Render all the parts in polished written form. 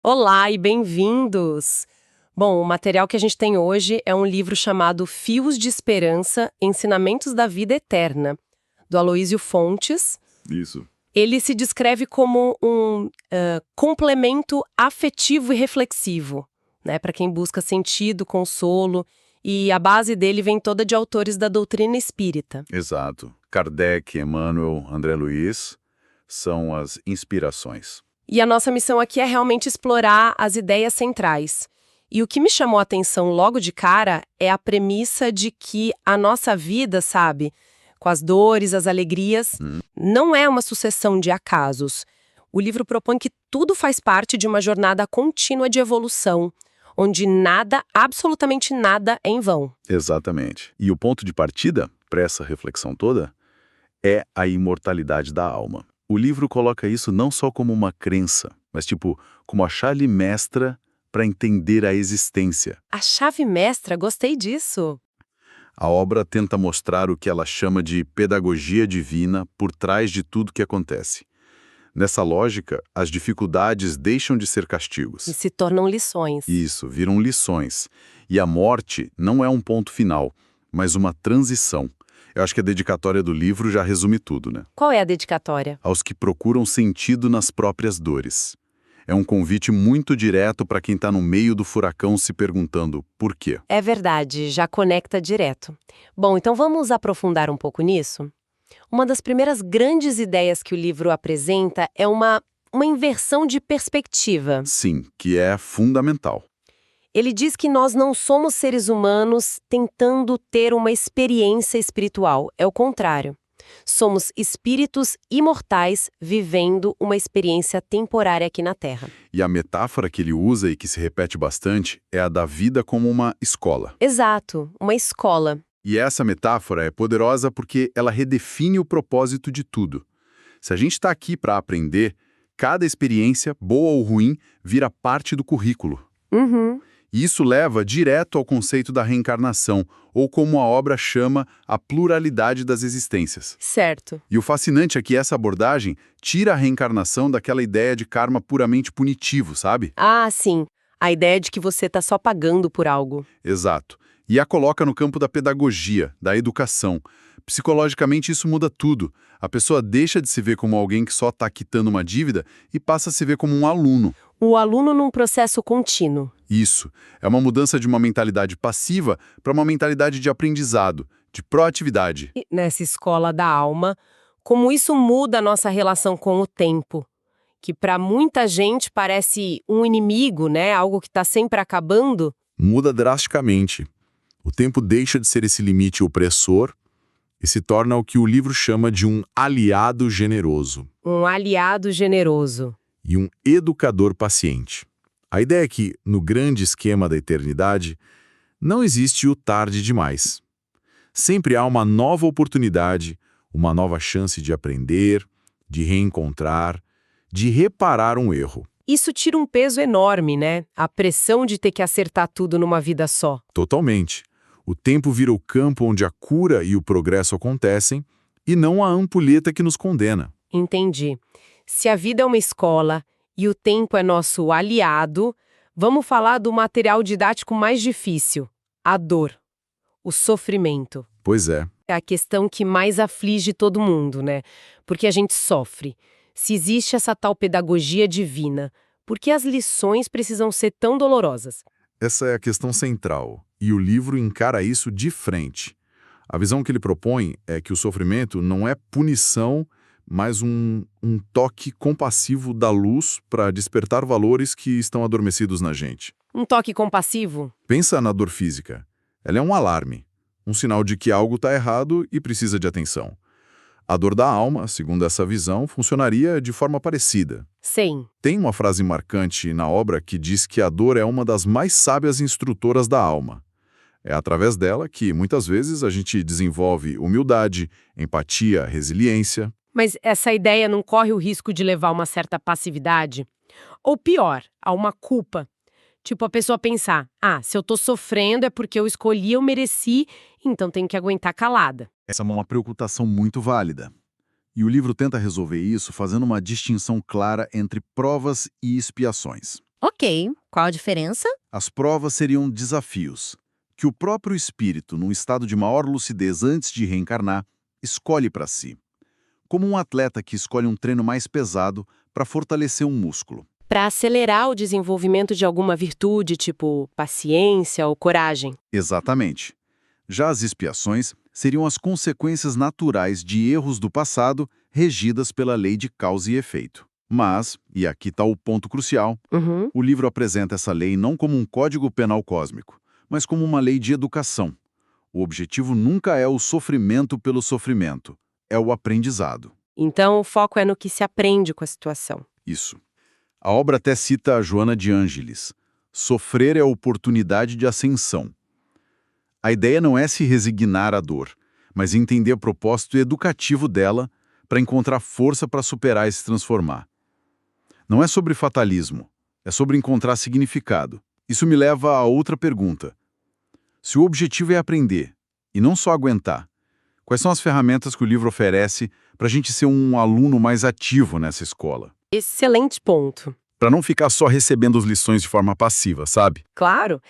Olá e bem-vindos! Bom, o material que a gente tem hoje é um livro chamado Fios de Esperança, Ensinamentos da Vida Eterna, do Aloísio Fontes. Isso. Ele se descreve como um complemento afetivo e reflexivo, né, para quem busca sentido, consolo, e a base dele vem toda de autores da doutrina espírita. Exato. Kardec, Emmanuel, André Luiz são as inspirações. E a nossa missão aqui é realmente explorar as ideias centrais. E o que me chamou a atenção logo de cara é a premissa de que a nossa vida, sabe, com as dores, as alegrias, não é uma sucessão de acasos. O livro propõe que tudo faz parte de uma jornada contínua de evolução, onde nada, absolutamente nada, é em vão. Exatamente. E o ponto de partida para essa reflexão toda é a imortalidade da alma. O livro coloca isso não só como uma crença, mas como a chave mestra para entender a existência. A chave mestra, gostei disso. A obra tenta mostrar o que ela chama de pedagogia divina por trás de tudo que acontece. Nessa lógica, as dificuldades deixam de ser castigos. E se tornam lições. Isso, viram lições. E a morte não é um ponto final, mas uma transição. Eu acho que a dedicatória do livro já resume tudo, né? Qual é a dedicatória? Aos que procuram sentido nas próprias dores. É um convite muito direto para quem está no meio do furacão se perguntando por quê. É verdade, já conecta direto. Bom, então vamos aprofundar um pouco nisso? Uma das primeiras grandes ideias que o livro apresenta é uma inversão de perspectiva. Sim, que é fundamental. Ele diz que nós não somos seres humanos tentando ter uma experiência espiritual. É o contrário. Somos espíritos imortais vivendo uma experiência temporária aqui na Terra. E a metáfora que ele usa e que se repete bastante é a da vida como uma escola. Exato, uma escola. E essa metáfora é poderosa porque ela redefine o propósito de tudo. Se a gente está aqui para aprender, cada experiência, boa ou ruim, vira parte do currículo. Uhum. E isso leva direto ao conceito da reencarnação, ou como a obra chama, a pluralidade das existências. Certo. E o fascinante é que essa abordagem tira a reencarnação daquela ideia de karma puramente punitivo, sabe? Ah, sim. A ideia de que você está só pagando por algo. Exato. E a coloca no campo da pedagogia, da educação. Psicologicamente isso muda tudo. A pessoa deixa de se ver como alguém que só está quitando uma dívida e passa a se ver como um aluno. O aluno num processo contínuo. Isso. É uma mudança de uma mentalidade passiva para uma mentalidade de aprendizado, de proatividade. E nessa escola da alma, como isso muda a nossa relação com o tempo, que para muita gente parece um inimigo, né? Algo que está sempre acabando. Muda drasticamente. O tempo deixa de ser esse limite opressor e se torna o que o livro chama de um aliado generoso. Um aliado generoso. E um educador paciente. A ideia é que, no grande esquema da eternidade, não existe o tarde demais. Sempre há uma nova oportunidade, uma nova chance de aprender, de reencontrar, de reparar um erro. Isso tira um peso enorme, né? A pressão de ter que acertar tudo numa vida só. Totalmente. O tempo vira o campo onde a cura e o progresso acontecem, e não a ampulheta que nos condena. Entendi. Se a vida é uma escola e o tempo é nosso aliado, vamos falar do material didático mais difícil, a dor, o sofrimento. Pois é. É a questão que mais aflige todo mundo, né? Porque a gente sofre. Se existe essa tal pedagogia divina, por que as lições precisam ser tão dolorosas? Essa é a questão central, e o livro encara isso de frente. A visão que ele propõe é que o sofrimento não é punição, mas um toque compassivo da luz para despertar valores que estão adormecidos na gente. Um toque compassivo? Pensa na dor física. Ela é um alarme, um sinal de que algo está errado e precisa de atenção. A dor da alma, segundo essa visão, funcionaria de forma parecida. Sim. Tem uma frase marcante na obra que diz que a dor é uma das mais sábias instrutoras da alma. É através dela que, muitas vezes, a gente desenvolve humildade, empatia, resiliência. Mas essa ideia não corre o risco de levar a uma certa passividade? Ou pior, a uma culpa? Tipo, a pessoa pensar, se eu tô sofrendo é porque eu escolhi, eu mereci, então tenho que aguentar calada. Essa é uma preocupação muito válida. E o livro tenta resolver isso fazendo uma distinção clara entre provas e expiações. Ok, qual a diferença? As provas seriam desafios que o próprio espírito, num estado de maior lucidez antes de reencarnar, escolhe para si. Como um atleta que escolhe um treino mais pesado para fortalecer um músculo. Para acelerar o desenvolvimento de alguma virtude, tipo paciência ou coragem. Exatamente. Já as expiações seriam as consequências naturais de erros do passado regidas pela lei de causa e efeito. Mas, e aqui está o ponto crucial, Uhum. o livro apresenta essa lei não como um código penal cósmico, mas como uma lei de educação. O objetivo nunca é o sofrimento pelo sofrimento, é o aprendizado. Então, o foco é no que se aprende com a situação. Isso. A obra até cita a Joana de Ângeles. Sofrer é oportunidade de ascensão. A ideia não é se resignar à dor, mas entender o propósito educativo dela para encontrar força para superar e se transformar. Não é sobre fatalismo, é sobre encontrar significado. Isso me leva a outra pergunta. Se o objetivo é aprender, e não só aguentar, quais são as ferramentas que o livro oferece para a gente ser um aluno mais ativo nessa escola? Excelente ponto. Para não ficar só recebendo as lições de forma passiva, sabe? Claro.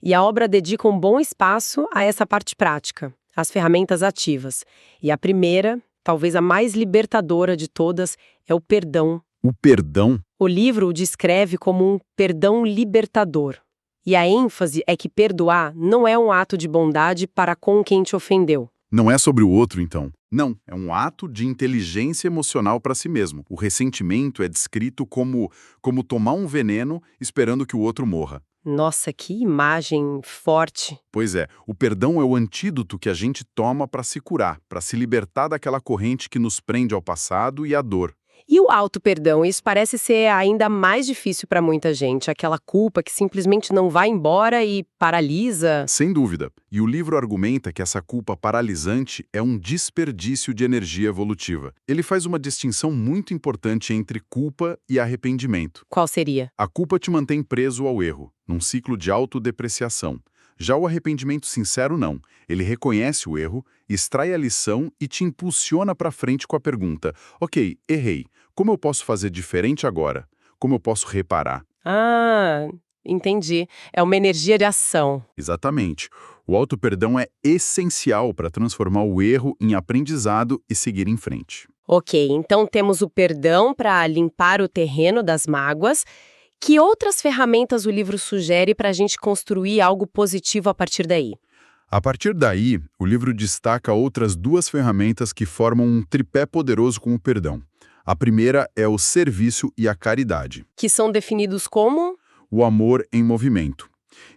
E a obra dedica um bom espaço a essa parte prática, as ferramentas ativas. E a primeira, talvez a mais libertadora de todas, é o perdão. O perdão? O livro o descreve como um perdão libertador. E a ênfase é que perdoar não é um ato de bondade para com quem te ofendeu. Não é sobre o outro, então. Não, é um ato de inteligência emocional para si mesmo. O ressentimento é descrito como tomar um veneno esperando que o outro morra. Nossa, que imagem forte. Pois é, o perdão é o antídoto que a gente toma para se curar, para se libertar daquela corrente que nos prende ao passado e à dor. E o auto-perdão, isso parece ser ainda mais difícil para muita gente, aquela culpa que simplesmente não vai embora e paralisa. Sem dúvida. E o livro argumenta que essa culpa paralisante é um desperdício de energia evolutiva. Ele faz uma distinção muito importante entre culpa e arrependimento. Qual seria? A culpa te mantém preso ao erro, num ciclo de autodepreciação. Já o arrependimento sincero não. Ele reconhece o erro, extrai a lição e te impulsiona para frente com a pergunta: ok, errei. Como eu posso fazer diferente agora? Como eu posso reparar? Ah, entendi. É uma energia de ação. Exatamente. O auto-perdão é essencial para transformar o erro em aprendizado e seguir em frente. Ok, então temos o perdão para limpar o terreno das mágoas. Que outras ferramentas o livro sugere para a gente construir algo positivo a partir daí? A partir daí, o livro destaca outras duas ferramentas que formam um tripé poderoso com o perdão. A primeira é o serviço e a caridade. Que são definidos como? O amor em movimento.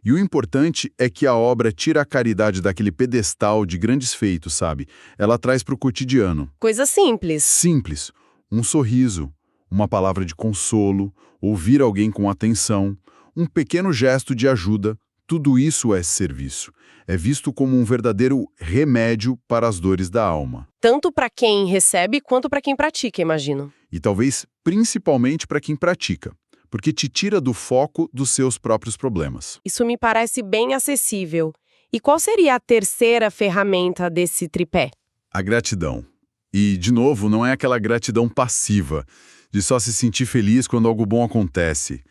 E o importante é que a obra tira a caridade daquele pedestal de grandes feitos, sabe? Ela traz para o cotidiano. Coisa simples. Simples. Um sorriso, uma palavra de consolo, ouvir alguém com atenção, um pequeno gesto de ajuda, tudo isso é serviço. É visto como um verdadeiro remédio para as dores da alma. Tanto para quem recebe quanto para quem pratica, imagino. E talvez principalmente para quem pratica, porque te tira do foco dos seus próprios problemas. Isso me parece bem acessível. E qual seria a terceira ferramenta desse tripé? A gratidão. E, de novo, não é aquela gratidão passiva, de só se sentir feliz quando algo bom acontece.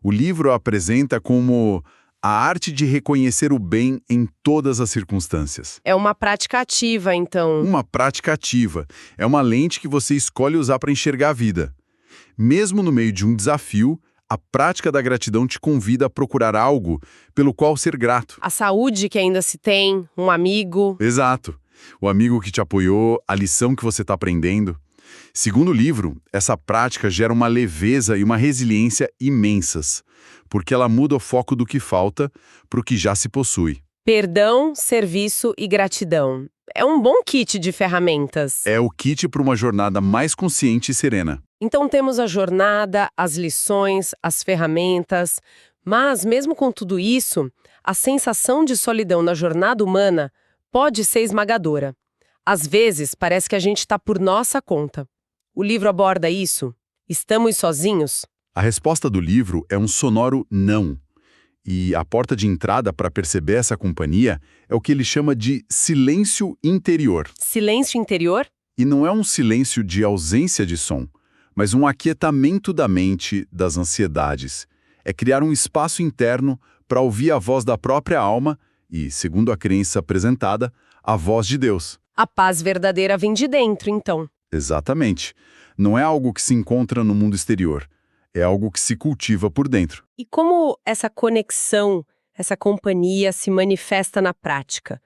O livro a apresenta como a arte de reconhecer o bem em todas as circunstâncias. É uma prática ativa, então. Uma prática ativa. É uma lente que você escolhe usar para enxergar a vida. Mesmo no meio de um desafio, a prática da gratidão te convida a procurar algo pelo qual ser grato. A saúde que ainda se tem, um amigo. Exato. O amigo que te apoiou, a lição que você está aprendendo. Segundo o livro, essa prática gera uma leveza e uma resiliência imensas, porque ela muda o foco do que falta para o que já se possui. Perdão, serviço e gratidão. É um bom kit de ferramentas. É o kit para uma jornada mais consciente e serena. Então temos a jornada, as lições, as ferramentas. Mas, mesmo com tudo isso, a sensação de solidão na jornada humana pode ser esmagadora. Às vezes, parece que a gente está por nossa conta. O livro aborda isso? Estamos sozinhos? A resposta do livro é um sonoro não. E a porta de entrada para perceber essa companhia é o que ele chama de silêncio interior. Silêncio interior? E não é um silêncio de ausência de som, mas um aquietamento da mente, das ansiedades. É criar um espaço interno para ouvir a voz da própria alma e, segundo a crença apresentada, a voz de Deus. A paz verdadeira vem de dentro, então. Exatamente. Não é algo que se encontra no mundo exterior. É algo que se cultiva por dentro. E como essa conexão, essa companhia se manifesta na prática?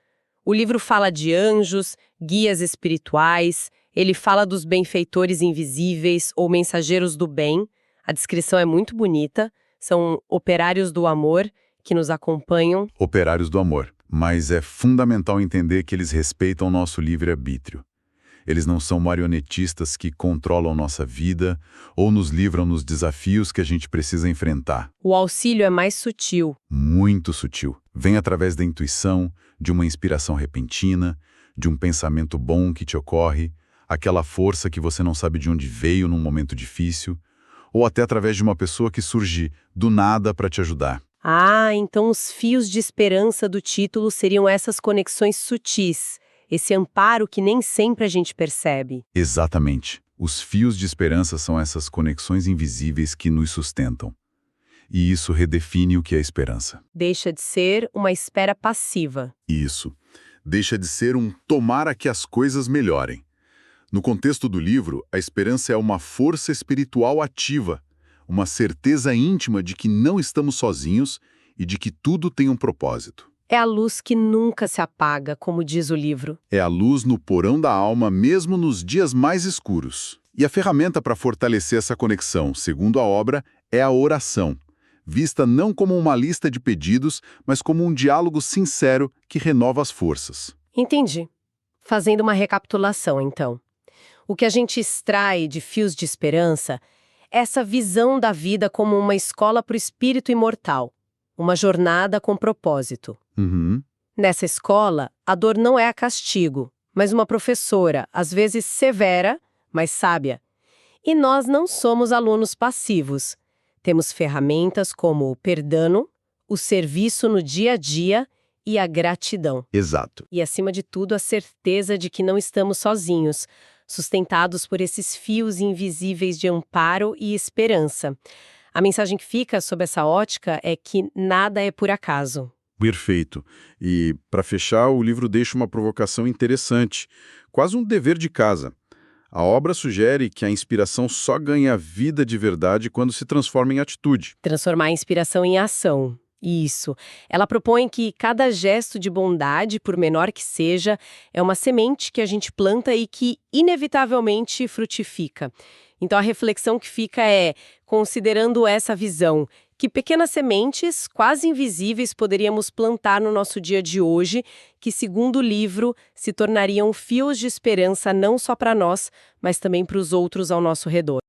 O livro fala de anjos, guias espirituais, ele fala dos benfeitores invisíveis ou mensageiros do bem. A descrição é muito bonita. São operários do amor que nos acompanham. Operários do amor. Mas é fundamental entender que eles respeitam nosso livre-arbítrio. Eles não são marionetistas que controlam nossa vida ou nos livram nos desafios que a gente precisa enfrentar. O auxílio é mais sutil. Muito sutil. Vem através da intuição, de uma inspiração repentina, de um pensamento bom que te ocorre, aquela força que você não sabe de onde veio num momento difícil, ou até através de uma pessoa que surge do nada para te ajudar. Ah, então os fios de esperança do título seriam essas conexões sutis, esse amparo que nem sempre a gente percebe. Exatamente. Os fios de esperança são essas conexões invisíveis que nos sustentam. E isso redefine o que é esperança. Deixa de ser uma espera passiva. Isso. Deixa de ser um tomara que as coisas melhorem. No contexto do livro, a esperança é uma força espiritual ativa, uma certeza íntima de que não estamos sozinhos e de que tudo tem um propósito. É a luz que nunca se apaga, como diz o livro. É a luz no porão da alma, mesmo nos dias mais escuros. E a ferramenta para fortalecer essa conexão, segundo a obra, é a oração, vista não como uma lista de pedidos, mas como um diálogo sincero que renova as forças. Entendi. Fazendo uma recapitulação, então. O que a gente extrai de fios de esperança é essa visão da vida como uma escola para o espírito imortal, uma jornada com propósito. Nessa escola, a dor não é a castigo, mas uma professora, às vezes severa, mas sábia. E nós não somos alunos passivos. Temos ferramentas como o perdão, o serviço no dia a dia e a gratidão. Exato. E, acima de tudo, a certeza de que não estamos sozinhos, sustentados por esses fios invisíveis de amparo e esperança. A mensagem que fica sob essa ótica é que nada é por acaso. Perfeito. E, para fechar, o livro deixa uma provocação interessante, quase um dever de casa. A obra sugere que a inspiração só ganha vida de verdade quando se transforma em atitude. Transformar a inspiração em ação. Isso. Ela propõe que cada gesto de bondade, por menor que seja, é uma semente que a gente planta e que, inevitavelmente, frutifica. Então, a reflexão que fica é, considerando essa visão, que pequenas sementes, quase invisíveis, poderíamos plantar no nosso dia de hoje, que, segundo o livro, se tornariam fios de esperança não só para nós, mas também para os outros ao nosso redor.